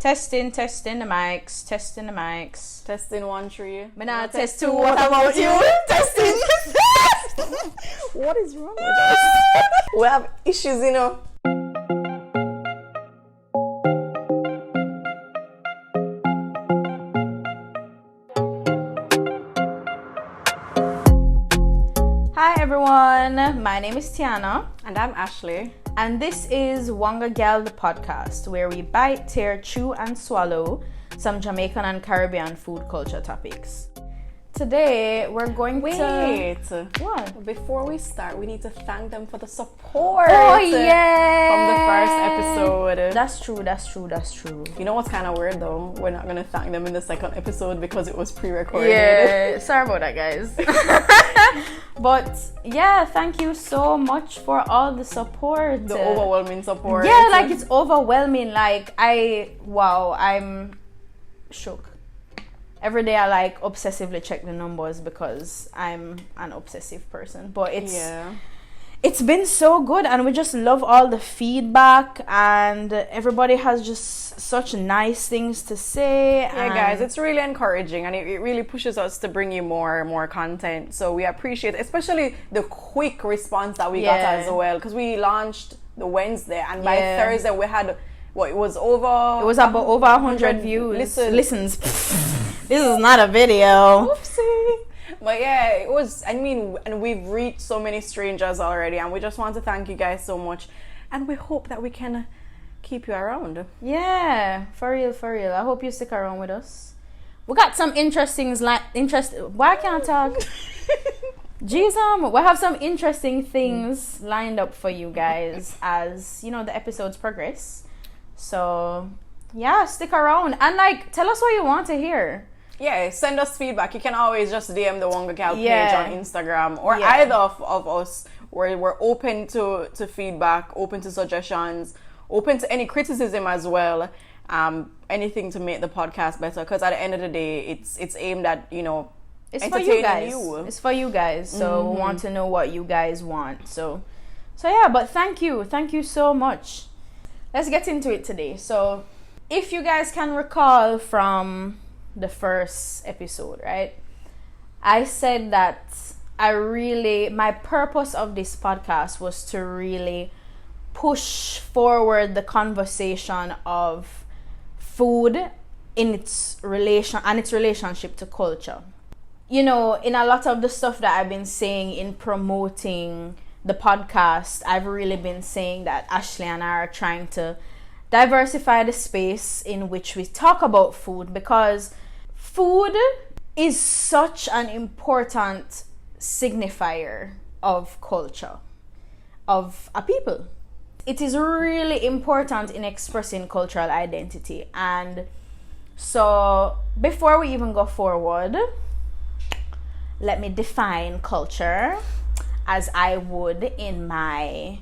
Testing the mics. Testing 1 3. Me now test 2. What about you? Testing. What is wrong with us? We have issues, you know. Hi everyone, my name is Tiana. And I'm Ashley. And this is WongaGyal, the podcast, where we bite, tear, chew, and swallow some Jamaican and Caribbean food culture topics. Today, we're going to... What? Before we start, we need to thank them for the support. Oh, yeah! From the first episode. That's true. You know what's kind of weird, though? We're not going to thank them in the second episode because it was pre-recorded. Yeah, sorry about that, guys. But, yeah, thank you so much for all the support. The overwhelming support. Yeah, like, it's overwhelming. Like, I'm shook. Every day I obsessively check the numbers because I'm an obsessive person. But it's been so good, and we just love all the feedback, and everybody has just such nice things to say. Yeah, guys, it's really encouraging, and it really pushes us to bring you more content. So we appreciate, especially the quick response that we got as well, because we launched the Wednesday, and by Thursday we had it was about over 100 views. Listens. This is not a video. Oopsie. But yeah, it was, and we've reached so many strangers already, and we just want to thank you guys so much, and we hope that we can keep you around. Yeah, for real. I hope you stick around with us. We got some why can't I talk? Jeez, we have some interesting things lined up for you guys as, the episodes progress. So, yeah, stick around and tell us what you want to hear. Yeah, send us feedback. You can always just DM the WongaGyal page on Instagram or either of us. We're open to feedback, open to suggestions, open to any criticism as well. Anything to make the podcast better. Because at the end of the day, it's aimed at it's for you guys. It's for you guys. So we want to know what you guys want. So yeah. But thank you so much. Let's get into it today. So if you guys can recall from the first episode, right? I said that my purpose of this podcast was to really push forward the conversation of food in its relationship to culture. In a lot of the stuff that I've been saying in promoting the podcast, I've really been saying that Ashley and I are trying to diversify the space in which we talk about food, because food is such an important signifier of culture, of a people. It is really important in expressing cultural identity. And so before we even go forward, let me define culture as I would in my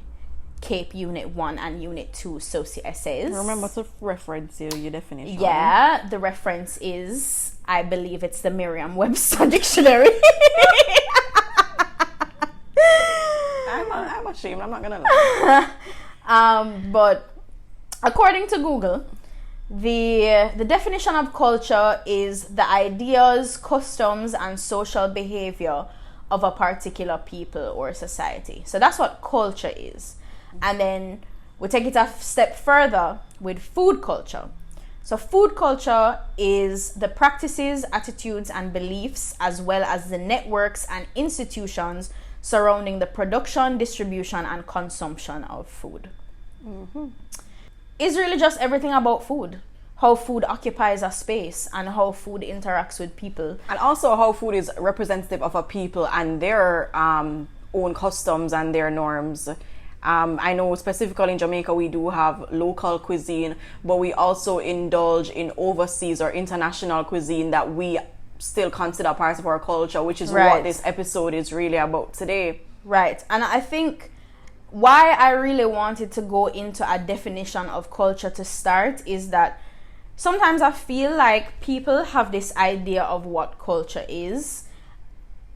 CAPE Unit 1 and Unit 2 Soci essays. Remember to reference your definition. Yeah, the reference is, I believe it's the Merriam-Webster dictionary. I'm ashamed, I'm not gonna lie. But according to Google, the definition of culture is the ideas, customs, and social behavior of a particular people or society. So that's what culture is. And then we take it a step further with food culture. So food culture is the practices, attitudes, and beliefs, as well as the networks and institutions surrounding the production, distribution, and consumption of food. It's really just everything about food. How food occupies a space and how food interacts with people. And also how food is representative of a people and their own customs and their norms. I know specifically in Jamaica we do have local cuisine, but we also indulge in overseas or international cuisine that we still consider part of our culture, which is what this episode is really about today. Right. And I think why I really wanted to go into a definition of culture to start is that sometimes I feel like people have this idea of what culture is,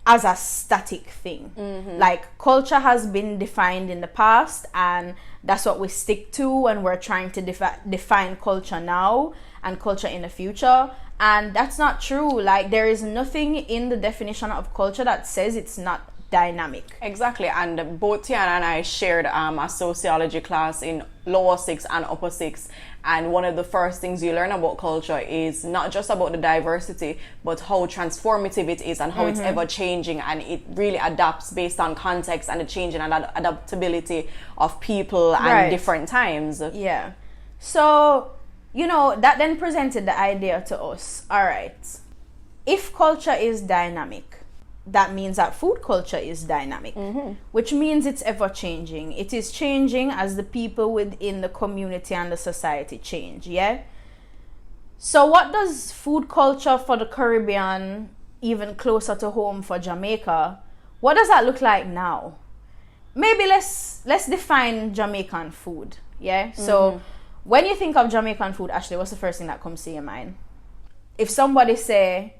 as a static thing. Like, culture has been defined in the past, and that's what we stick to, and we're trying to define culture now and culture in the future. And that's not true. Like, there is nothing in the definition of culture that says it's not dynamic. Exactly. And both Tiana and I shared a sociology class in lower 6 and upper 6, and one of the first things you learn about culture is not just about the diversity, but how transformative it is and how it's ever changing, and it really adapts based on context and the changing and adaptability of people and different times. Yeah. So, you know, that then presented the idea to us. All right, if culture is dynamic, that means that food culture is dynamic, which means it's ever changing. It is changing as the people within the community and the society change, yeah? So what does food culture for the Caribbean, even closer to home for Jamaica, what does that look like now? Maybe let's define Jamaican food, yeah? So when you think of Jamaican food, Ashley, what's the first thing that comes to your mind? If somebody say,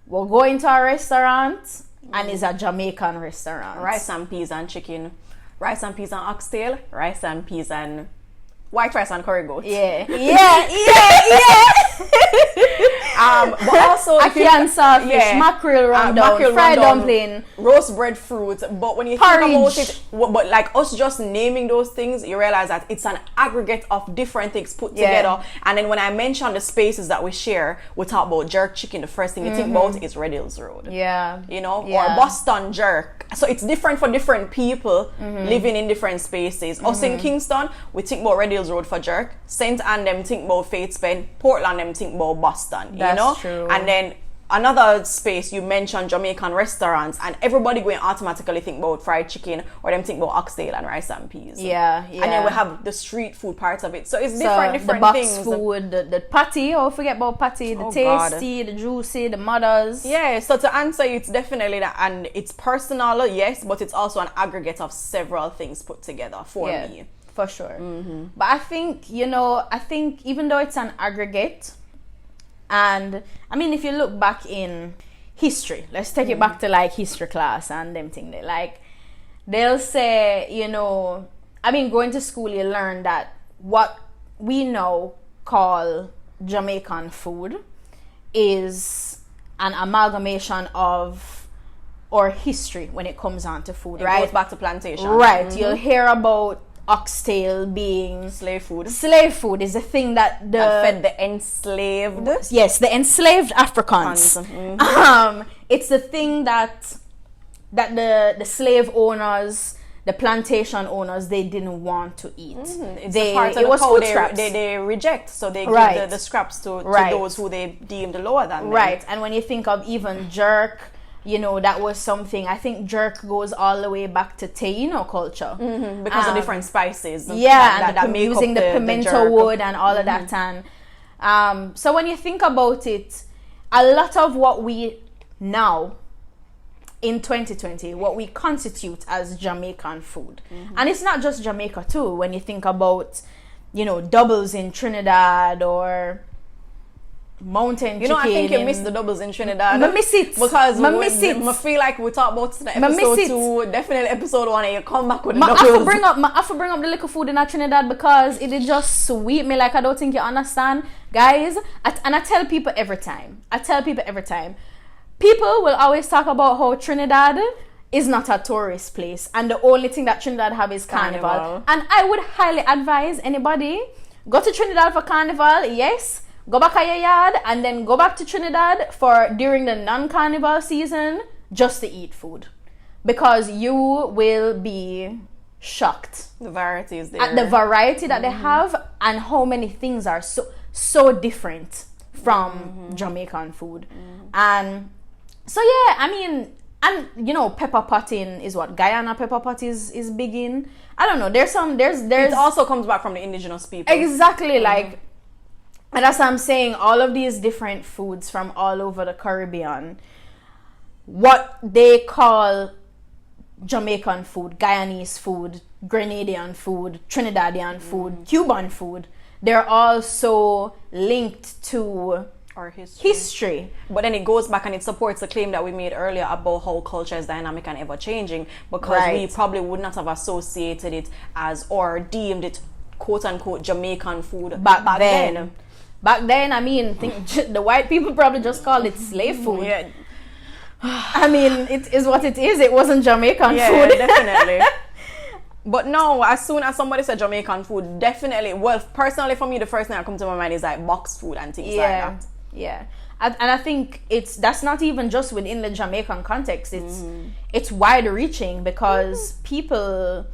we'll go into a restaurant and it's a Jamaican restaurant. Rice and peas and chicken. Rice and peas and oxtail. Rice and peas and white rice and curry goat. Yeah. But also ackee and saltfish, mackerel rundown, fried dumpling, roast breadfruit. But when you porridge. think about it, but like us just naming those things, you realize that it's an aggregate of different things put together. And then when I mention the spaces that we share, we talk about jerk chicken. The first thing you think about is Red Hills Road. Yeah. You know, or Boston jerk. So it's different for different people living in different spaces. Us in Kingston, we think about Red Hills Road for jerk. St. Ann them think about Fates Bend. Portland them think about Boston. That's you know? true. And then another space, you mentioned Jamaican restaurants, and everybody going automatically think about fried chicken, or them think about oxtail and rice and peas. Yeah. And then we have the street food parts of it. So it's different the box things. food, the patty, forget about patty, the tasty, the juicy, the mothers. Yeah, so to answer you, it's definitely that, and it's personal, yes, but it's also an aggregate of several things put together for me. For sure. But I think, even though it's an aggregate, and I mean, if you look back in history, let's take it back to like history class and them thing, like they'll say, going to school, you learn that what we now call Jamaican food is an amalgamation of our history when it comes on to food, right? It goes back to plantation. Right. You'll hear about oxtail being slave food. Slave food is the thing that fed the enslaved. Yes, the enslaved Africans. It's the thing that the slave owners, the plantation owners, they didn't want to eat. It was food scraps. They reject, so they give the scraps to those who they deemed lower than them. Right, and when you think of even jerk, that was something. I think jerk goes all the way back to Taino culture because of different spices. And using the pimento wood and all of that. And so when you think about it, a lot of what we now in 2020, what we constitute as Jamaican food, and it's not just Jamaica too. When you think about, doubles in Trinidad or mountain chicken. I think you missed the doubles in Trinidad. I miss it. Because I feel like we talked about it in episode 2, definitely episode 1, and you come back with the doubles. I have to bring up the little food in Trinidad because it is just sweet me like I don't think you understand. Guys, and I tell people every time. People will always talk about how Trinidad is not a tourist place and the only thing that Trinidad have is carnival. And I would highly advise anybody, go to Trinidad for carnival, yes. Go back at your yard and then go back to Trinidad for during the non-carnival season just to eat food, because you will be shocked. The variety is there. At the variety that they have and how many things are so different from Jamaican food. And so and pepper potting is what Guyana pepper pot is big in. I don't know. There's it also comes back from the indigenous people. Exactly, like. And as I'm saying, all of these different foods from all over the Caribbean, what they call Jamaican food, Guyanese food, Grenadian food, Trinidadian food, Cuban food, they're all so linked to Or history. But then it goes back and it supports the claim that we made earlier about how culture is dynamic and ever changing, because we probably would not have associated it as or deemed it quote unquote Jamaican food back then. Back then, I mean, the white people probably just called it slave food. Yeah. I mean, it is what it is. It wasn't Jamaican food. Yeah, definitely. But no, as soon as somebody said Jamaican food, definitely, well, personally for me, the first thing that comes to my mind is like boxed food and things like that. Yeah. And I think that's not even just within the Jamaican context. It's wide reaching, because people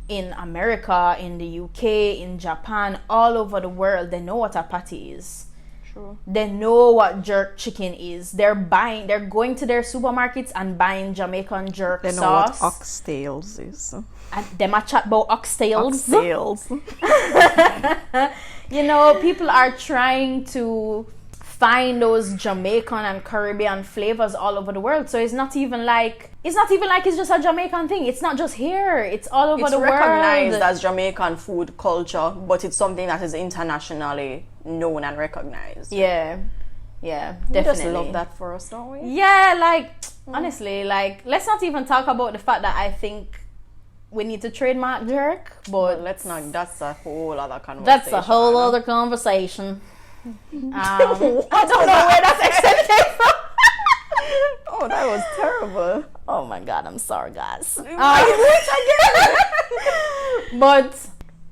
in America, in the UK, in Japan, all over the world, they know what a patty is. They know what jerk chicken is. They're going to their supermarkets and buying Jamaican jerk sauce. They know what oxtails is. And them a chat about oxtails. You know, people are trying to find those Jamaican and Caribbean flavors all over the world. So it's not even like it's just a Jamaican thing. It's not just here. It's all over the world. It's recognized as Jamaican food culture, but it's something that is internationally known and recognized. Yeah, definitely. We just love that for us, don't we? Yeah, like honestly, like let's not even talk about the fact that I think we need to trademark jerk, but let's not. That's a whole other conversation. That's a whole other conversation. I don't know where that accent came from. Oh, that was terrible. Oh my God, I'm sorry, guys. But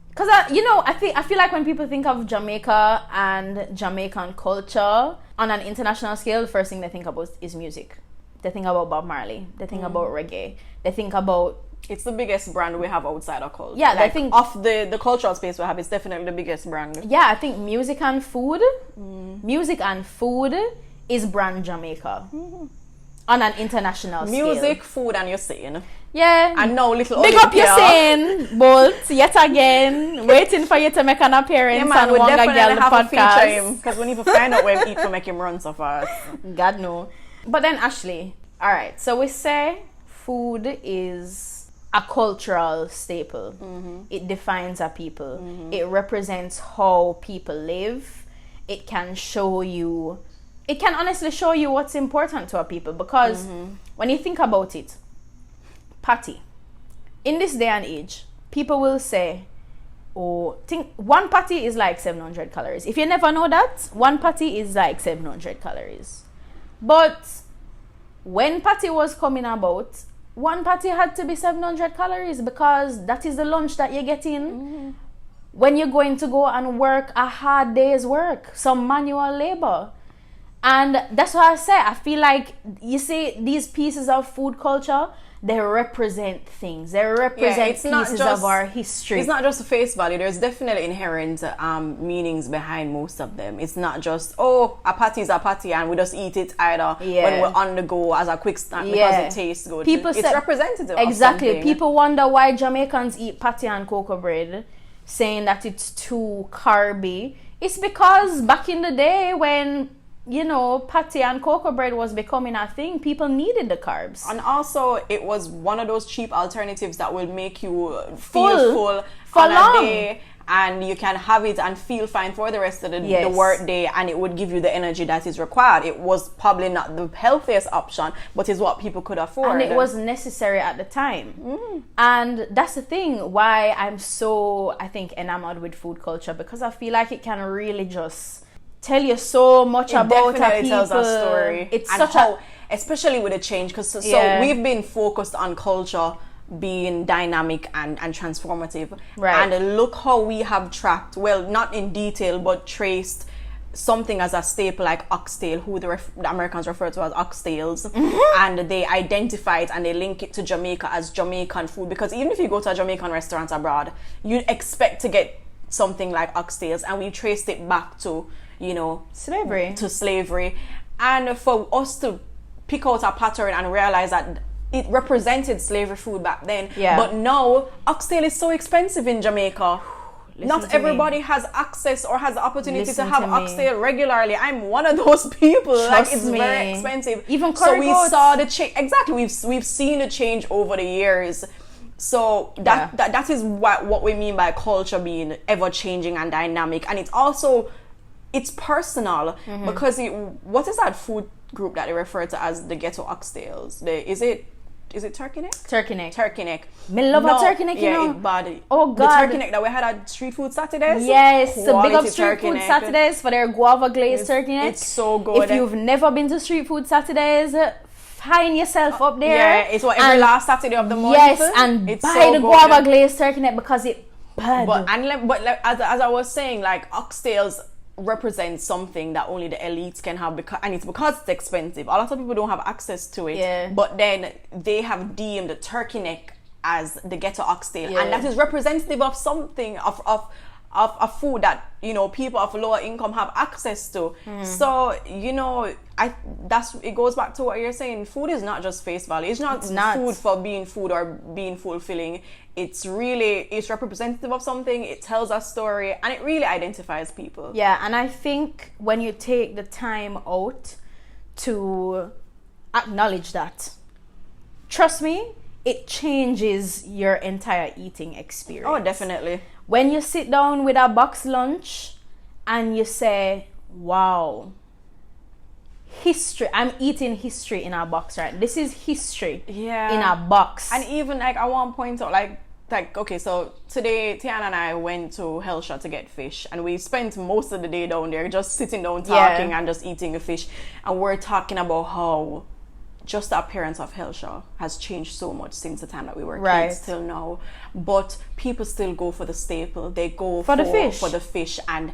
because I feel like when people think of Jamaica and Jamaican culture on an international scale, the first thing they think about is music. They think about Bob Marley. They think about reggae. They think about. It's the biggest brand we have outside our culture. Yeah, I think of the cultural space we have, it's definitely the biggest brand. Yeah, I think music and food is brand Jamaica on an international scale. Music, food, and you're saying. Yeah. And now little big up your saying, but yet again, waiting for you to make an appearance on WongaGyal the podcast. Because we need to find out where we eat to make him run so fast. God no. But then Ashley, alright, so we say food is a cultural staple. It defines a people. It represents how people live. It can honestly show you what's important to a people, because when you think about it, patty, in this day and age, people will say, one patty is like 700 calories. If you never know that, one patty is like 700 calories. But when patty was coming about, one patty had to be 700 calories, because that is the lunch that you're getting when you're going to go and work a hard day's work, some manual labor. And that's why I say, I feel like, you see, these pieces of food culture, they represent things. They represent pieces of our history. It's not just face value. There's definitely inherent meanings behind most of them. It's not just, a patty is a patty and we just eat it either when we're on the go as a quick snack because it tastes good. It's representative of something. People wonder why Jamaicans eat patty and cocoa bread, saying that it's too carby. It's because back in the day when patty and cocoa bread was becoming a thing, people needed the carbs. And also, it was one of those cheap alternatives that will make you feel full for on long. a day, and you can have it and feel fine for the rest of the work day, and it would give you the energy that is required. It was probably not the healthiest option, but it's what people could afford. And it was necessary at the time. And that's the thing why I'm so, I think, enamored with food culture, because I feel like it can really just tell you so much about a people. Tells a story. It's and such especially with the change, because so we've been focused on culture being dynamic and transformative. Right. And look how we have tracked, well, not in detail, but traced something as a staple like oxtail, who the Americans refer to as oxtails, and they identify it and they link it to Jamaica as Jamaican food, because even if you go to a Jamaican restaurant abroad, you expect to get something like oxtails, and we traced it back to slavery. And for us to pick out a pattern and realize that it represented slavery food back then, but now oxtail is so expensive in Jamaica. Not everybody has access or has the opportunity to have oxtail regularly. I'm one of those people. It's very expensive. Even so we saw the change. Exactly, we've seen the change over the years. So that is what we mean by culture being ever changing and dynamic, and it's also it's personal because what is that food group that they refer to as the ghetto oxtails? Is it turkey neck? Turkey neck. Turkey neck. Me love a turkey neck, you know. Bad. Oh God. The turkey neck that we had at Street Food Saturdays. Yes, so big up Street Food Saturdays for their guava glazed turkey neck. It's so good. If you've never been to Street Food Saturdays, find yourself up there. Yeah, it's every last Saturday of the month. Yes, and it's buy so the good. guava glazed turkey neck because it bad. But as I was saying, like oxtails represent something that only the elites can have because it's expensive. A lot of people don't have access to it. Yeah. But then they have deemed the turkey neck as the ghetto oxtail, and that is representative of something of a food that, you know, people of lower income have access to. So, you know, it goes back to what you're saying. Food is not just face value. It's not food for being food or being fulfilling. It's representative of something. It tells a story, and it really identifies people. Yeah, and I think when you take the time out to acknowledge that, trust me, it changes your entire eating experience. Oh, definitely. When you sit down with a box lunch and you say, wow, history, I'm eating history in a box, right? This is history in a box. And even like I want to point out, like okay, so today Tiana and I went to Hellshot to get fish, and we spent most of the day down there just sitting down talking and just eating the fish, and we're talking about how just the appearance of Hellshot has changed so much since the time that we were kids till now. But people still go for the staple. They go for the fish, and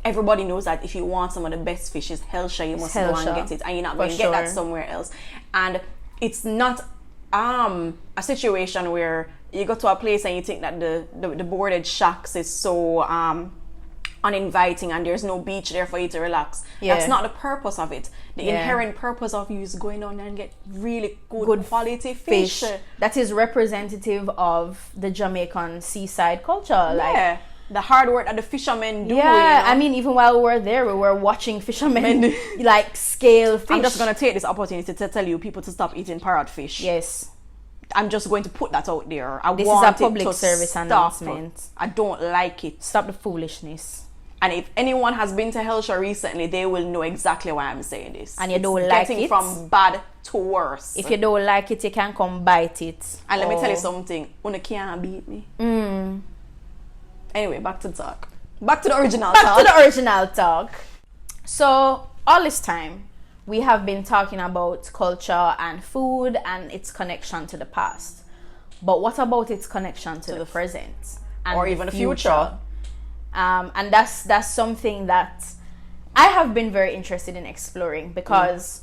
everybody knows that if you want some of the best fish is Hellshot, you must go and get it, and you're not going to get that somewhere else. And it's not a situation where you go to a place and you think that the boarded shacks is so uninviting and there's no beach there for you to relax. That's not the purpose of it. The inherent purpose of you is going on there and get really good quality fish that is representative of the Jamaican seaside culture. Like the hard work that the fishermen do. I mean, even while we were there, we were watching fishermen like scale fish. I'm just going to take this opportunity to tell you people to stop eating parrot fish. Yes, I'm just going to put that out there. This is a public service announcement. I don't like it. Stop the foolishness. And if anyone has been to Hellshire recently, they will know exactly why I'm saying this. And you don't like it? Getting from bad to worse. If you don't like it, you can come bite it. And let me tell you something. Una can't beat me. Anyway, back to the talk. Back to the original talk. So, all this time, we have been talking about culture and food and its connection to the past. But what about its connection to the present? And or even the future? And that's something that I have been very interested in exploring because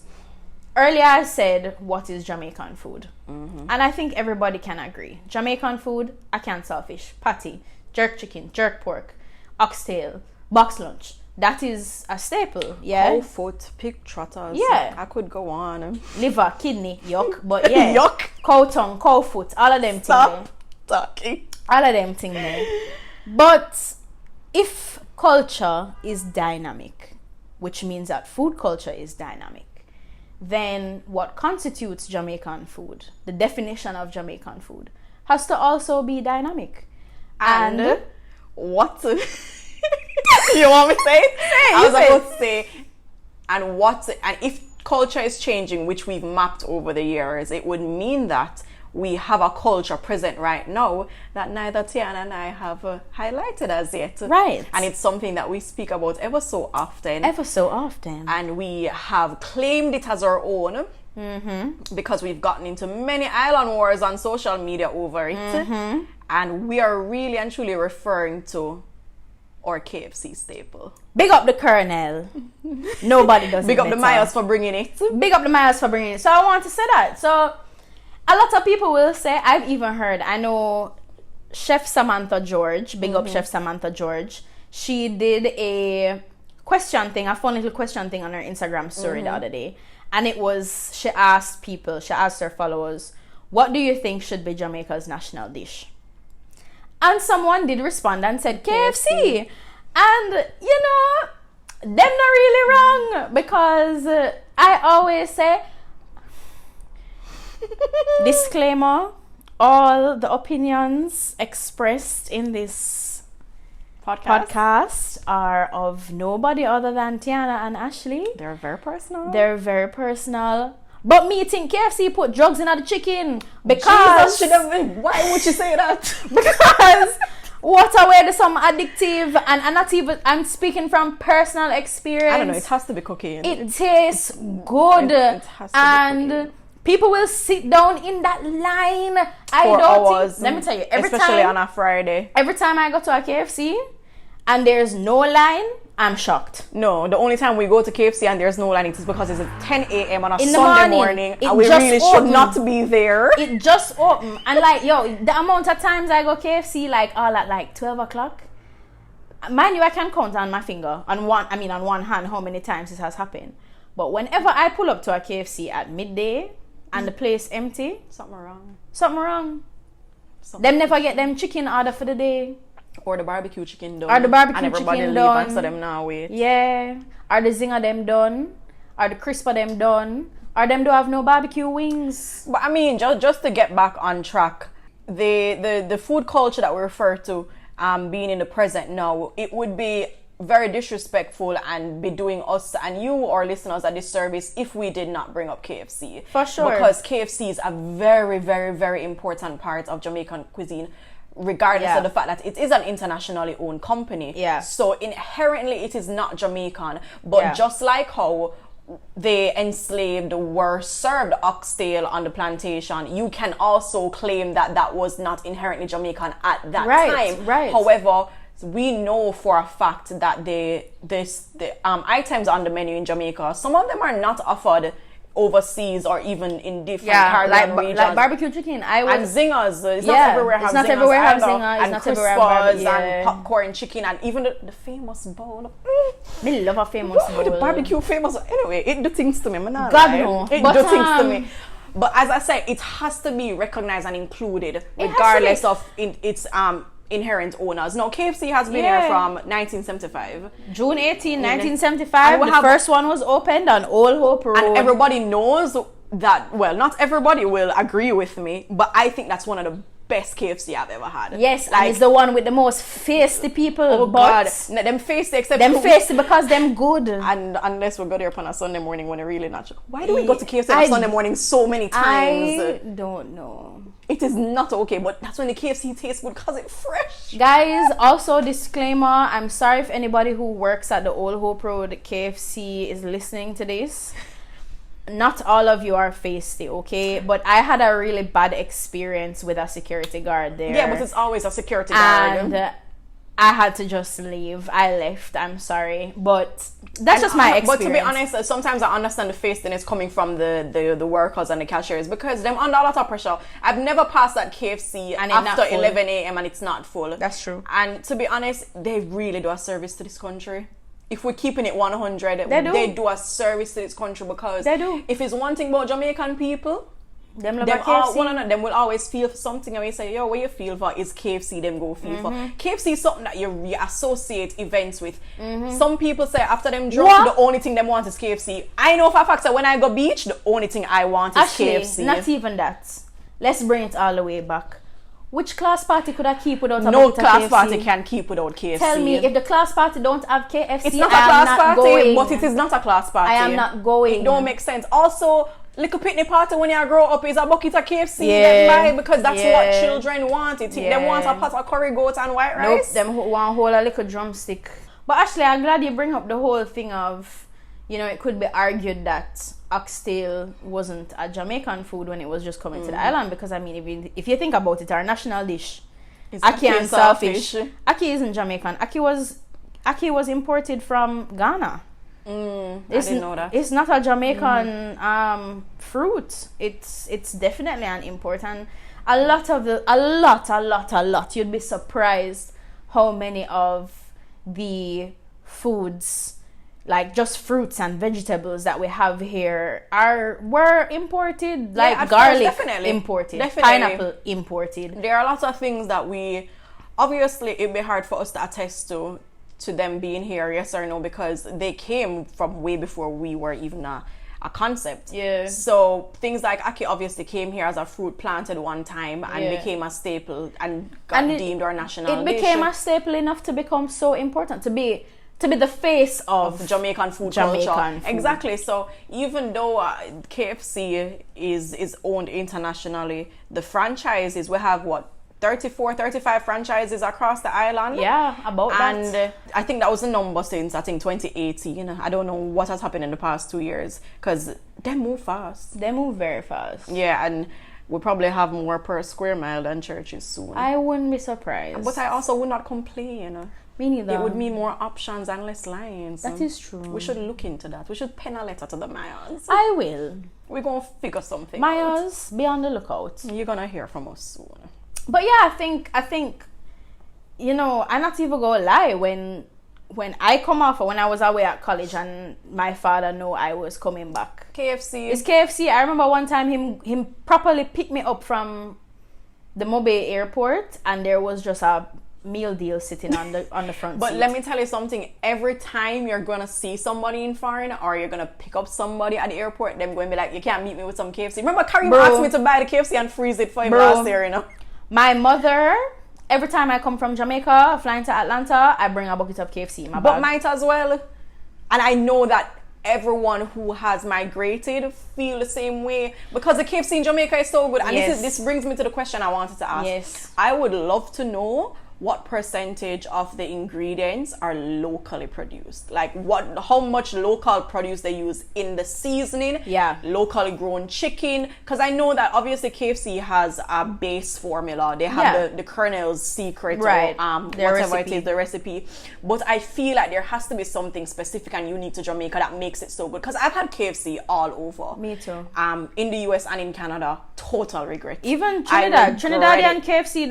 earlier I said, what is Jamaican food? And I think everybody can agree. Jamaican food, a can saltfish, patty, jerk chicken, jerk pork, oxtail, box lunch. That is a staple, Cow foot, pig trotters. Yeah. I could go on. Liver, kidney, yuck. But yeah. Yuck. Cow tongue, cow foot, all of them Stop talking. All of them things there. But if culture is dynamic, which means that food culture is dynamic, then what constitutes Jamaican food, the definition of Jamaican food, has to also be dynamic. And what? You want me to say it? I was about to say, and if culture is changing, which we've mapped over the years, it would mean that we have a culture present right now that neither Tiana and I have highlighted as yet. Right. And it's something that we speak about ever so often. And we have claimed it as our own. Because we've gotten into many island wars on social media over it. And we are really and truly referring to our KFC staple. Big up the Colonel. Nobody does Big up the Myers for bringing it. Big up the Myers for bringing it. So I want to say that. So a lot of people will say, I've even heard, I know Chef Samantha George, big up Chef Samantha George, she did a question thing, a fun little question thing on her Instagram story the other day. And it was, she asked her followers, what do you think should be Jamaica's national dish? And someone did respond and said KFC. And, you know, them not really wrong. Because I always say, disclaimer, all the opinions expressed in this podcasts are of nobody other than Tiana and Ashley. They're very personal. But me think KFC put drugs in the chicken because why would you say that? Because what away there's some addictive and not even, I'm speaking from personal experience. I don't know, it has to be cocaine. It tastes good. It has to be cocaine. People will sit down in that line. Let me tell you, especially on a Friday. Every time I go to a KFC and there's no line, I'm shocked. No, the only time we go to KFC and there's no line, it is because it's at 10 a.m. on a Sunday morning and we really should not be there. It just opened. And like, the amount of times I go KFC, like all at like 12 o'clock. Mind you, I can count on my finger, on one hand, how many times this has happened. But whenever I pull up to a KFC at midday and the place empty, something wrong. Them never get them chicken order for the day. Or the barbecue chicken done. And everybody chicken leave done. and so them now wait. Yeah. Or the zinger them done. Or the crisper them done. Or them don't have no barbecue wings. But I mean, just to get back on track, the food culture that we refer to being in the present now, it would be very disrespectful and be doing us and you, our listeners, a disservice if we did not bring up KFC. For sure. Because KFC is a very, very, very important part of Jamaican cuisine, regardless of the fact that it is an internationally owned company. Yeah. So inherently it is not Jamaican. But just like how they enslaved were served oxtail on the plantation, you can also claim that was not inherently Jamaican at that time. Right. However, we know for a fact that the items on the menu in Jamaica, some of them are not offered overseas or even in different Caribbean regions. Like barbecue chicken. And zingers. It's not everywhere have zingers. And crispers and popcorn chicken and even the famous bowl. Me love a famous bowl. The barbecue famous. Anyway, it do things to me. God no. It do things to me. But as I said, it has to be recognized and included regardless of its inherent owners. No, KFC has been here from 1975. June 18, 1975. The first one was opened on Old Hope Road. And everybody knows that, well, not everybody will agree with me, but I think that's one of the best KFC I've ever had. Yes, like, and it's the one with the most feisty people. Oh God, them feisty except them feisty because them good. And unless we go there on a Sunday morning when they're really natural. Why do we go to KFC on a Sunday morning so many times? I don't know. It is not okay, but that's when the KFC tastes good because it's fresh. Guys, also disclaimer, I'm sorry if anybody who works at the Old Hope Road KFC is listening to this. Not all of you are feisty, okay? But I had a really bad experience with a security guard there. Yeah, but it's always a security guard. And I had to just leave. I left. I'm sorry. But that's just my experience. But to be honest, sometimes I understand the feistiness coming from the workers and the cashiers because them under a lot of pressure. I've never passed that KFC and after 11 a.m. and it's not full. That's true. And to be honest, they really do a service to this country. If we're keeping it 100, they do a service to this country because they do. If it's one thing about Jamaican people, them will always feel for something and we say, yo, what you feel for is KFC, them go feel for. KFC is something that you associate events with. Some people say after them drunk, the only thing they want is KFC. I know for a fact that when I go beach, the only thing I want is KFC. Not even that. Let's bring it all the way back. Which class party could I keep without a No class party can keep without KFC. Tell me, if the class party don't have KFC, it's not a class party, but it is not a class party. I am not going. It don't make sense. Also, little picnic party when you grow up is a bucket of KFC because that's what children want. They want a pot of curry goat and white rice. Nope, them want hold a little drumstick. But actually, I'm glad you bring up the whole thing of, it could be argued that oxtail wasn't a Jamaican food when it was just coming to the island, because I mean, if you think about it, our national dish, ackee and saltfish. Ackee isn't Jamaican. Ackee was imported from Ghana. I didn't know that. It's not a Jamaican fruit. It's definitely an import, and a lot. You'd be surprised how many of the foods, like just fruits and vegetables that we have here were imported, like garlic imported, pineapple imported. There are lots of things that obviously it'd be hard for us to attest to them being here, yes or no, because they came from way before we were even a a concept. Yeah. So things like ackee obviously came here as a fruit planted one time and became a staple and got deemed our national dish. It became a staple enough to become so important, to be the face of Jamaican food culture. Exactly. So even though KFC is owned internationally, the franchises, we have 34, 35 franchises across the island. Yeah, about that. And I think that was the number since, 2018. I don't know what has happened in the past 2 years, because they move fast. They move very fast. Yeah, and we'll probably have more per square mile than churches soon. I wouldn't be surprised. But I also would not complain. Me neither. It would mean more options and less lines. That is true. We should look into that. We should pen a letter to the mayors. I will. We're going to figure something Mayors, be on the lookout. You're going to hear from us soon. But yeah, I think I'm not even gonna lie, when I come off, or when I was away at college and my father knew I was coming back. It's KFC. I remember one time him properly picked me up from the Mobay airport, and there was just a meal deal sitting on the front But seat. let me tell you something, every time you're gonna see somebody in foreign, or you're gonna pick up somebody at the airport, them going to be like, you can't meet me with some KFC. Remember Karim asked me to buy the KFC and freeze it for him last year, My mother, every time I come from Jamaica, flying to Atlanta, I bring a bucket of KFC in my bag. But might as well. And I know that everyone who has migrated feel the same way, because the KFC in Jamaica is so good. And this brings me to the question I wanted to ask. Yes. I would love to know what percentage of the ingredients are locally produced, like how much local produce they use in the seasoning, locally grown chicken, because I know that obviously KFC has a base formula. They have the Colonel's secret, right, or whatever it is, the recipe, but I feel like there has to be something specific and unique to Jamaica that makes it so good, because I've had KFC all over. Me too. In the US and in Canada, total regret. Even Trinidadian KFC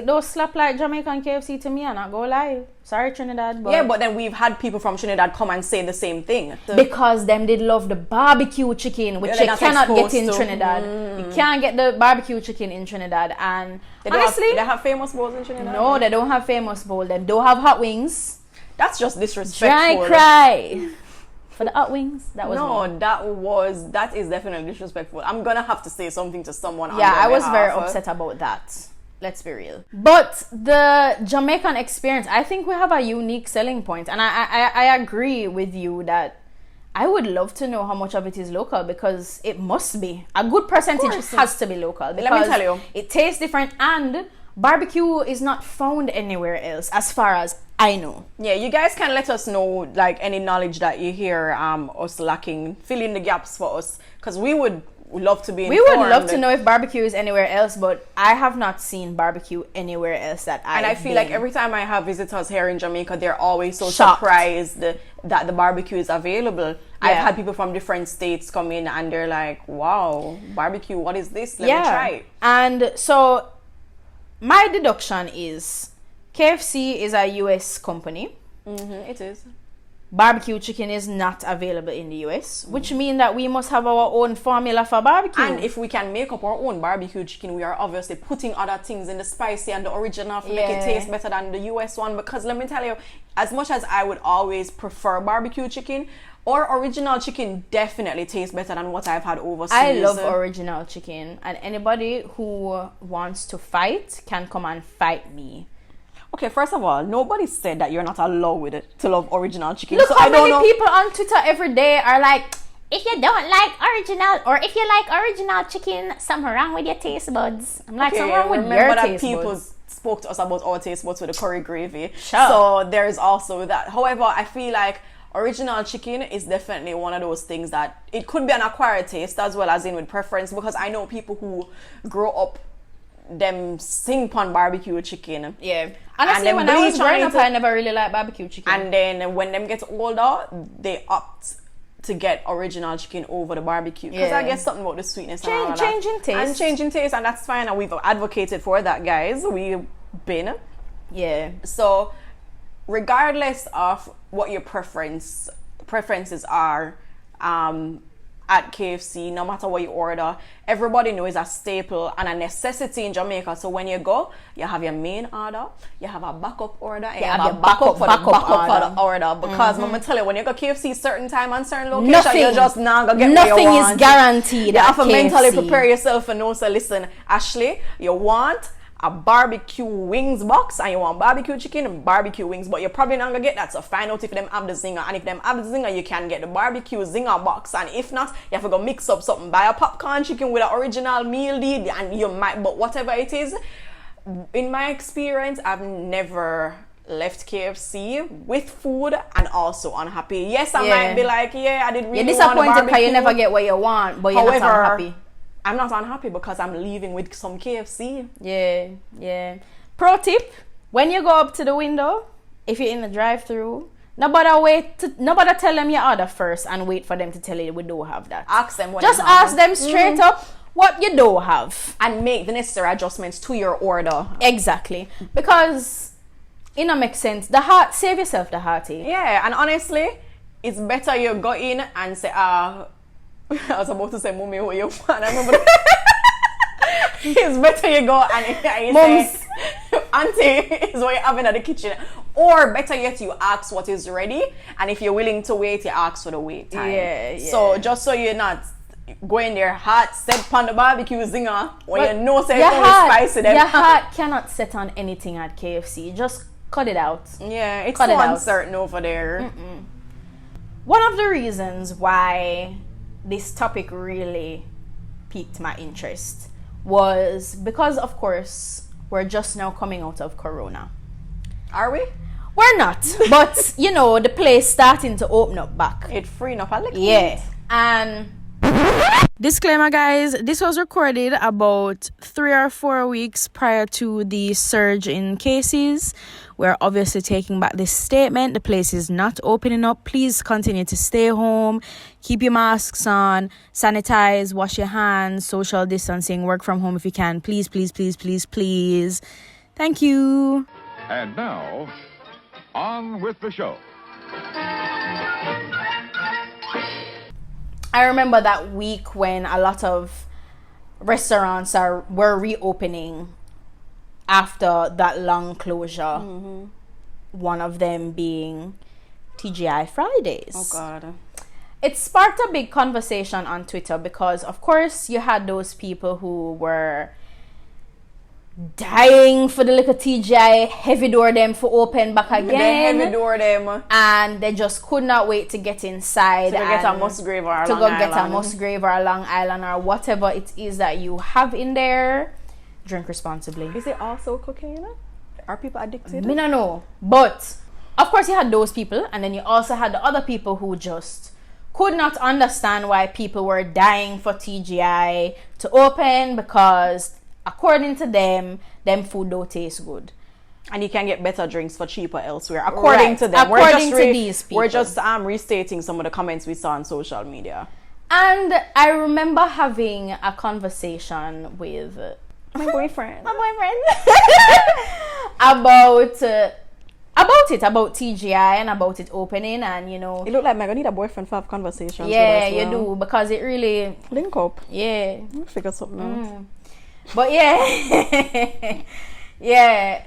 don't slap like Jamaican KFC to me, I'm not gonna lie. Sorry, Trinidad. But then we've had people from Trinidad come and say the same thing. Because them did love the barbecue chicken, which you cannot get in Trinidad. You can't get the barbecue chicken in Trinidad. And honestly, they have famous bowls in Trinidad? No, they don't have famous bowl. They don't have hot wings. That's just disrespectful. Dry cry. For the hot wings, that is definitely disrespectful. I'm gonna have to say something to someone. Yeah, I was very upset about that. Let's be real. But the Jamaican experience, I think we have a unique selling point, and I agree with you that I would love to know how much of it is local, because it must be a good percentage has to be local. Because let me tell you, it tastes different, and barbecue is not found anywhere else, as far as I know. Yeah, you guys can let us know, like, any knowledge that you hear us lacking. Fill in the gaps for us, because we would love to be informed. We would love to know if barbecue is anywhere else, but I have not seen barbecue anywhere else that I. And I feel like every time I have visitors here in Jamaica, they're always so surprised that the barbecue is available. I've had people from different states come in and they're like, "Wow, barbecue! What is this? Let me try it." And so, my deduction is, KFC is a US company. It is. Barbecue chicken is not available in the US, which means that we must have our own formula for barbecue. And if we can make up our own barbecue chicken, we are obviously putting other things in the spicy and the original to make it taste better than the US one. Because let me tell you, as much as I would always prefer barbecue chicken, our original chicken definitely tastes better than what I've had overseas. I love original chicken, and anybody who wants to fight can come and fight me. Okay, first of all, nobody said that you're not allowed to love original chicken. Look how many people on Twitter every day are like, if you don't like original, or if you like original chicken, something wrong with your taste buds. I'm like, something wrong with your taste buds. Remember that people spoke to us about our taste buds with the curry gravy. Sure. So there's also that. However, I feel like original chicken is definitely one of those things that it could be an acquired taste as well as in with preference, because I know people who grow up them sing pon barbecue chicken. Yeah. Honestly, when I was growing up, I never really liked barbecue chicken. And then when them get older, they opt to get original chicken over the barbecue. Because I guess something about the sweetness and all changing taste. And changing taste, and that's fine. And we've advocated for that, guys. We've been. Yeah. So, regardless of what your preferences are, at KFC, no matter what you order, everybody knows a staple and a necessity in Jamaica. So when you go, you have your main order, you have a backup order, and you have a backup for the order. Because I'm gonna tell you, when you go KFC certain time and certain location, you just not gonna get what you want. Nothing is guaranteed. You have to mentally prepare yourself and know. So listen, Ashley, you want a barbecue wings box and you want barbecue chicken and barbecue wings, but you're probably not gonna get that. So find out if them have the zinger, and if them have the zinger, you can get the barbecue zinger box, and if not, you have to go mix up something. Buy a popcorn chicken with an original meal deal, and you might, but whatever it is, in my experience, I've never left KFC with food and also unhappy. Yes, I might be like, I did really you're disappointed because you never get what you want, but you're not unhappy. I'm not unhappy because I'm leaving with some KFC. Yeah. Pro tip, when you go up to the window, if you're in the drive-thru, nobody tell them your order first and wait for them to tell you we do have that. Ask them what just ask them straight up what you do have. And make the necessary adjustments to your order. Exactly. Because it don't make sense. Save yourself the heartache. Yeah, and honestly, it's better you go in and say, I was about to say, Mommy, what you want? I remember. It's better you go and you say, Auntie, is what you're having at the kitchen. Or better yet, you ask what is ready. And if you're willing to wait, you ask for the wait time. Yeah. So just so you're not going there hot, set on the barbecue zinger, when you know say it's only spicy. Your heart cannot set on anything at KFC. Just cut it out. Yeah, it's so uncertain over there. One of the reasons why this topic really piqued my interest was because, of course, we're just now coming out of Corona. Are we? We're not, but you know, the place starting to open up back. It's freeing up a little bit. Yeah. And disclaimer, guys, this was recorded about 3 or 4 weeks prior to the surge in cases. We're obviously taking back this statement. The place is not opening up. Please continue to stay home. Keep your masks on. Sanitize. Wash your hands. Social distancing. Work from home if you can. Please, please, please, please, please. Thank you. And now, on with the show. I remember that week when a lot of restaurants were reopening after that long closure. One of them being TGI Fridays. Oh God. It sparked a big conversation on Twitter because, of course, you had those people who were dying for the little TGI heavy door them for open back again. They heavy door them. And they just could not wait to get inside. To go get a Musgrave or a Long Island. Get a Musgrave or a Long Island or whatever it is that you have in there. Drink responsibly. Is it also cocaine? Are people addicted? Me don't know. But, of course, you had those people. And then you also had the other people who just could not understand why people were dying for TGI to open because, according to them food don't taste good. And you can get better drinks for cheaper elsewhere. According to them. According to these people. We're just restating some of the comments we saw on social media. And I remember having a conversation with my boyfriend. about TGI and about it opening, and you know, it looked like I need a boyfriend for have conversations. Yeah, with us, you do, because it really link up. Yeah, we'll figure something out. But yeah, yeah,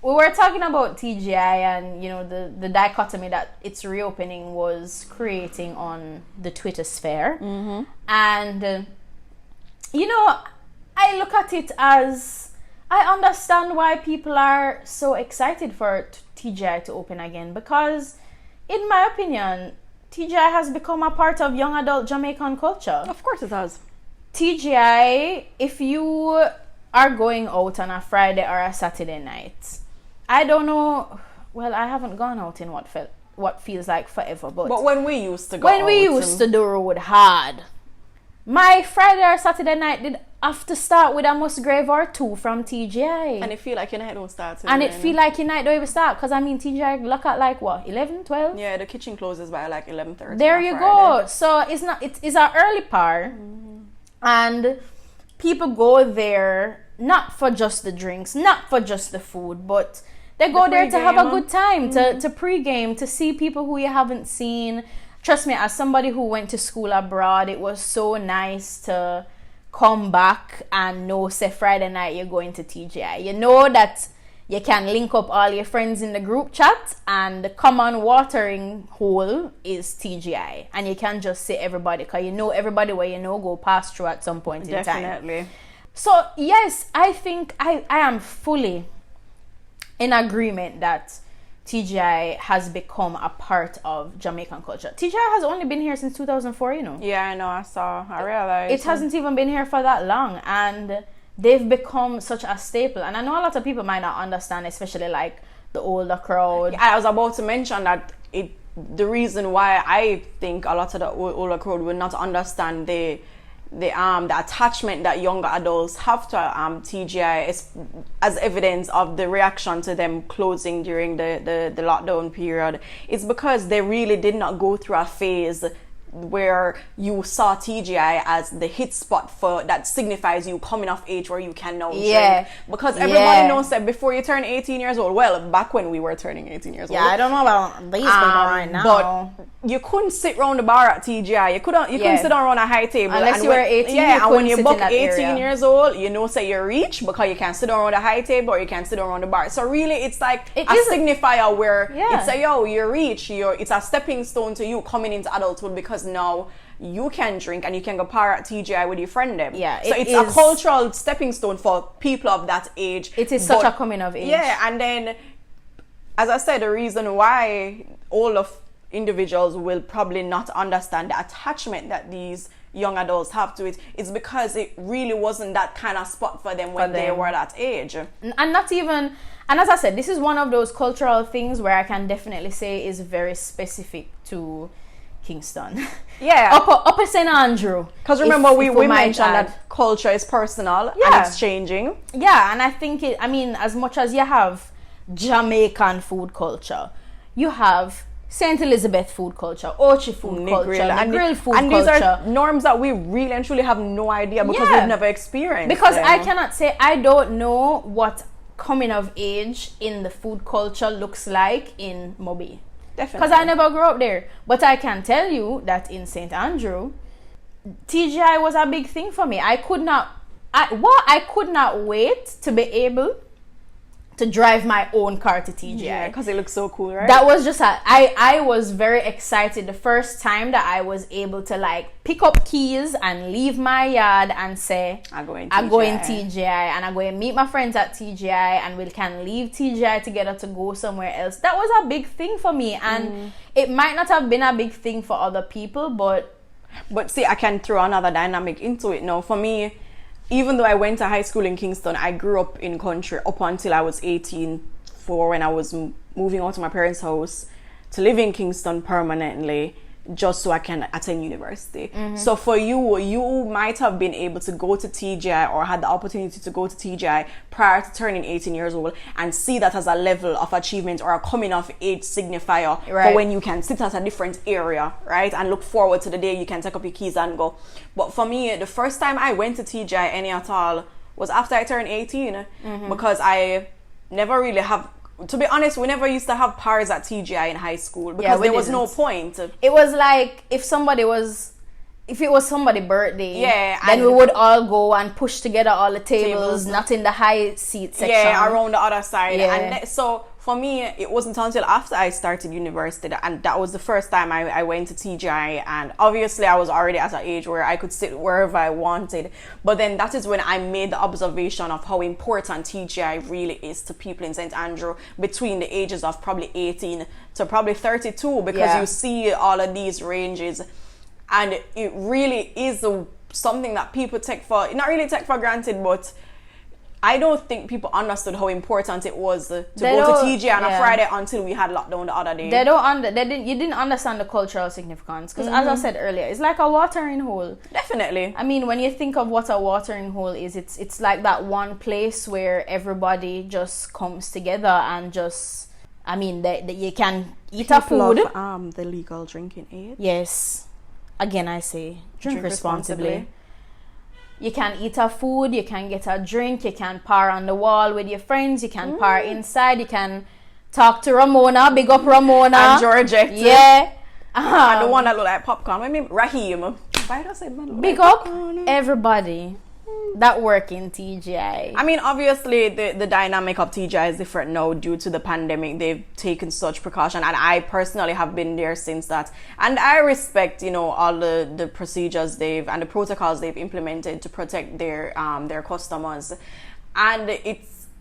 we were talking about TGI and you know the dichotomy that its reopening was creating on the Twitter sphere, and you know, I look at it as I understand why people are so excited for TGI to open again, because in my opinion TGI has become a part of young adult Jamaican culture. Of course it has. TGI, if you are going out on a Friday or a Saturday night, I don't know, well, I haven't gone out in what feels like forever, but when we used to go when we used to do road hard, my Friday or Saturday night did have to start with a Musgrave or two from TGI. And it feel like your night don't start. And it feel like your night don't even start. Because I mean, TGI look at like what, 11, 12? Yeah, the kitchen closes by like 11:30. There you go. So it's an early par. And people go there not for just the drinks, not for just the food, but they go there to have a good time, to pregame, to see people who you haven't seen, trust me, as somebody who went to school abroad, it was so nice to come back and know, say, Friday night you're going to TGI. You know that you can link up all your friends in the group chat, and the common watering hole is TGI. And you can just say everybody, because you know everybody where you know go pass through at some point in time. Definitely. So, yes, I think I am fully in agreement that TGI has become a part of Jamaican culture. TGI has only been here since 2004, you know. Yeah, I know, I realized. It hasn't even been here for that long, and they've become such a staple. And I know a lot of people might not understand, especially like the older crowd. I was about to mention that the reason why I think a lot of the older crowd will not understand the attachment that younger adults have to TGI is as evidence of the reaction to them closing during the lockdown period. It's because they really did not go through a phase where you saw TGI as the hit spot for that signifies you coming of age where you can now drink. Because everybody knows that before you turn 18 years old, well, back when we were turning 18 years old. Yeah, I don't know about these people right now. But you couldn't sit around the bar at TGI. You couldn't sit around a high table. Unless you were 18, and when you book 18 area. years old, you know, say you're rich because you can sit around a high table or you can sit around the bar. So really, it's like a signifier where it's a, yo, you're rich. It's a stepping stone to you coming into adulthood, because now you can drink and you can go par at TGI with your friend them. Yeah, so it's a cultural stepping stone for people of that age. It is such a coming of age. Yeah, and then, as I said, the reason why all of individuals will probably not understand the attachment that these young adults have to it is because it really wasn't that kind of spot for them when they were that age. And not even, and as I said, this is one of those cultural things where I can definitely say is very specific to Kingston. Yeah. Upper St. Andrew. Because remember, we mentioned that culture is personal and it's changing. Yeah, and I think as much as you have Jamaican food culture, you have St. Elizabeth food culture, Ochi food culture, Negril food culture. And these are norms that we really and truly have no idea because we've never experienced. Because I cannot say, I don't know what coming of age in the food culture looks like in Mobi. Definitely. Because I never grew up there. But I can tell you that in St. Andrew, TGI was a big thing for me. I could not wait to be able to drive my own car to TGI. Yeah, because it looks so cool, right? That was just I was very excited the first time that I was able to like pick up keys and leave my yard and say, I'm going TGI and I'm going to meet my friends at TGI and we can leave TGI together to go somewhere else. That was a big thing for me, and it might not have been a big thing for other people, but see, I can throw another dynamic into it now. For me, even though I went to high school in Kingston, I grew up in country up until I was 18, for when I was moving out to my parents' house to live in Kingston permanently, just so I can attend university. So for you might have been able to go to TGI or had the opportunity to go to TGI prior to turning 18 years old and see that as a level of achievement or a coming of age signifier for when you can sit at a different area, right? And look forward to the day you can take up your keys and go. But for me, the first time I went to TGI any at all was after I turned 18 because I never really have. To be honest, we never used to have parties at TGI in high school because there was no point. It was like if it was somebody's birthday, then we would all go and push together all the tables, not in the high seat section. Yeah, around the other side. Yeah. And so for me, it wasn't until after I started university and that was the first time I went to TGI, and obviously I was already at an age where I could sit wherever I wanted. But then that is when I made the observation of how important TGI really is to people in St. Andrew between the ages of probably 18 to probably 32, because you see all of these ranges. And it really is something that people not really take for granted, but I don't think people understood how important it was to go to TGI on a Friday until we had lockdown the other day. You didn't understand the cultural significance, because as I said earlier, it's like a watering hole. Definitely. I mean, when you think of what a watering hole is, it's like that one place where everybody just comes together and just, you can eat a food. The legal drinking age. Yes. Again, I say, drink responsibly. You can eat a food, you can get a drink, you can par on the wall with your friends, you can par inside, you can talk to Ramona, big up Ramona. And Georgette. Yeah. And the one that look like popcorn. I mean, Raheem. Why do I say man? Big up everybody that work in TGI. I mean, obviously, the dynamic of TGI is different now due to the pandemic. They've taken such precaution, and I personally have been there since that. And I respect, you know, all the procedures and the protocols they've implemented to protect their customers. And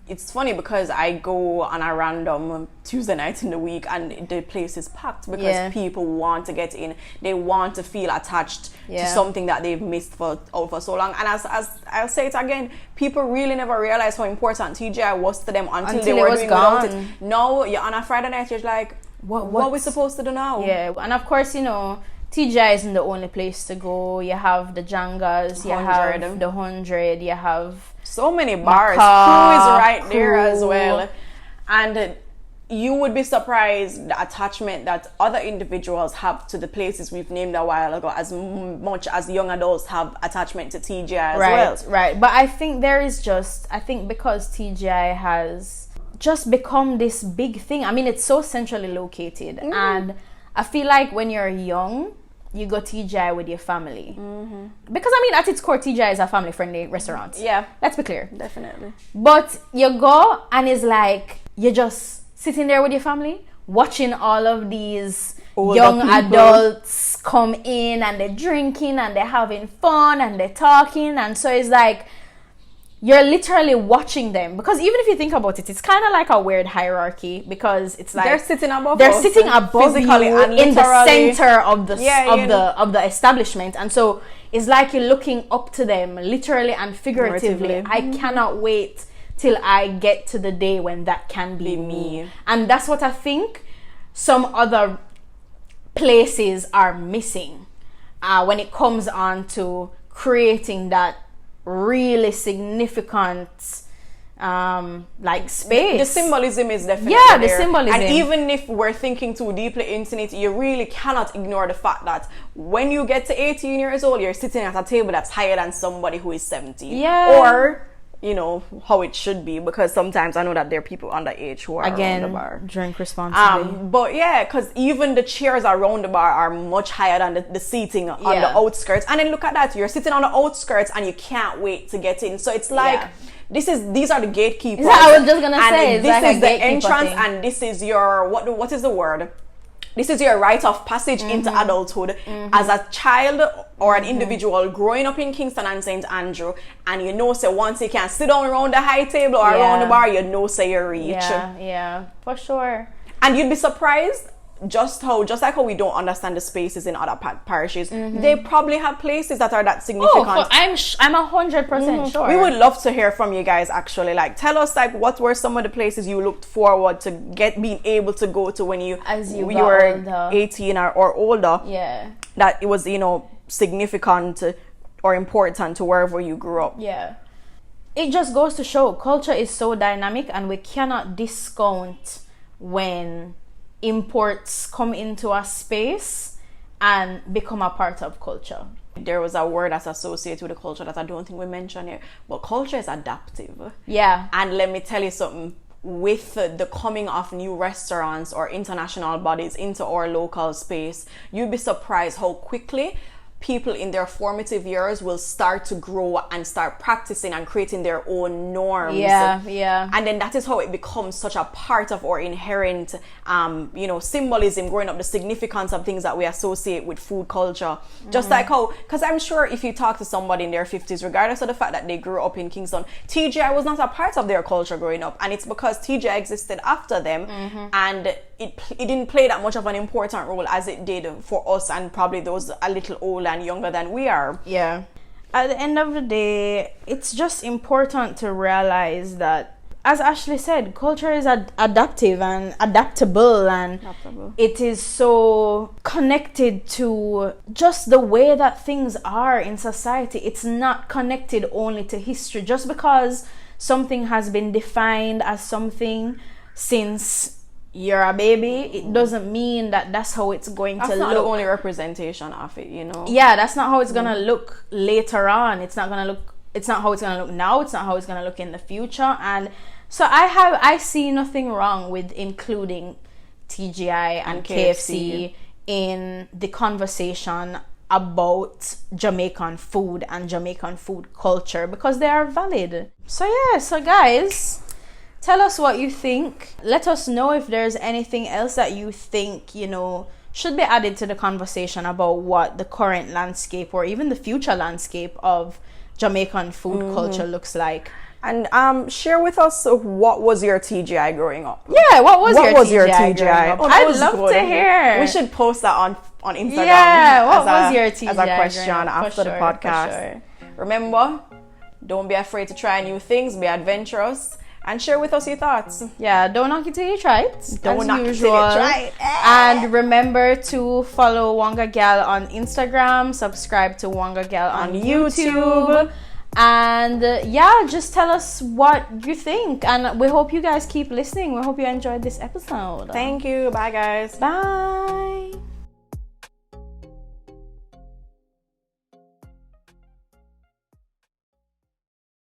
it's funny because I go on a random Tuesday night in the week and the place is packed because people want to get in. They want to feel attached to something that they've missed for so long. And as I'll say it again, people really never realized how important TGI was to them until they were doing without it. Now, you're on a Friday night, you're like, what are we supposed to do now? Yeah, and of course, you know, TGI isn't the only place to go. You have the Jangas, you have the 100, you have so many bars. Crew is right there as well. And you would be surprised the attachment that other individuals have to the places we've named a while ago, as much as young adults have attachment to TGI as well. Right. But I think because TGI has just become this big thing. I mean, it's so centrally located. And I feel like when you're young, you go TGI with your family. Because, I mean, at its core, TGI is a family-friendly restaurant. Yeah. Let's be clear. Definitely. But you go and it's like, you're just sitting there with your family, watching all of these young adults come in and they're drinking and they're having fun and they're talking. And so it's like, you're literally watching them, because even if you think about it, it's kind of like a weird hierarchy, because it's like they're sitting above physically you in the center of the establishment, and so it's like you're looking up to them literally and figuratively. I cannot wait till I get to the day when that can be me. And that's what I think some other places are missing when it comes on to creating that really significant like space. The symbolism is definitely the symbolism. And even if we're thinking too deeply into it, you really cannot ignore the fact that when you get to 18 years old, you're sitting at a table that's higher than somebody who is 70. Or, you know, how it should be, because sometimes I know that there are people underage who are around the bar. Drink responsibly. But yeah, because even the chairs around the bar are much higher than the seating on the outskirts. And then look at that, you're sitting on the outskirts and you can't wait to get in. So it's like, these are the gatekeepers. I was just gonna say, this is the entrance, and this is your what is the word? This is your rite of passage into adulthood as a child or an individual growing up in Kingston and St. Andrew, and you know, say once you can sit down around the high table or around the bar, you know, say you reach. Yeah, for sure. And you'd be surprised just like how we don't understand the spaces in other parishes, they probably have places that are that significant. I'm 100% sure. We would love to hear from you guys, actually. Like, tell us, like, what were some of the places you looked forward to being able to go to when you were older. 18 or older. Yeah. That it was, you know, significant or important to wherever you grew up. Yeah. It just goes to show culture is so dynamic, and we cannot discount when imports come into a space and become a part of culture. There was a word that's associated with the culture that I don't think we mentioned here, but culture is adaptive. Yeah. And let me tell you something, with the coming of new restaurants or international bodies into our local space, you'd be surprised how quickly people in their formative years will start to grow and start practicing and creating their own norms. Yeah. And then that is how it becomes such a part of our inherent, symbolism, growing up, the significance of things that we associate with food culture. Just like how, because I'm sure if you talk to somebody in their 50s, regardless of the fact that they grew up in Kingston, TGI was not a part of their culture growing up. And it's because TGI existed after them, and it didn't play that much of an important role as it did for us and probably those a little older and younger than we are. Yeah. At the end of the day, it's just important to realize that, as Ashley said, culture is adaptive and adaptable, and it is so connected to just the way that things are in society. It's not connected only to history. Just because something has been defined as something since you're a baby, it doesn't mean that that's how it's going to look. That's not the only representation of it, you know. Yeah, that's not how it's gonna look later on. It's not how it's gonna look now. It's not how it's gonna look in the future. And so I see nothing wrong with including TGI and KFC in the conversation about Jamaican food and Jamaican food culture, because they are valid. So guys, tell us what you think. Let us know if there's anything else that you think, should be added to the conversation about what the current landscape or even the future landscape of Jamaican food culture looks like. And share with us, what was your TGI growing up? Yeah, what was your TGI? Oh, I'd love to hear. We should post that on Instagram. Yeah, what was your TGI? As a question after the podcast. Remember, don't be afraid to try new things, be adventurous, and share with us your thoughts. Yeah, don't knock it till you try it. Don't knock it till you try it. And remember to follow WongaGyal on Instagram, subscribe to WongaGyal on YouTube. And just tell us what you think, and we hope you guys keep listening. We hope you enjoyed this episode. Thank you. Bye, guys. Bye.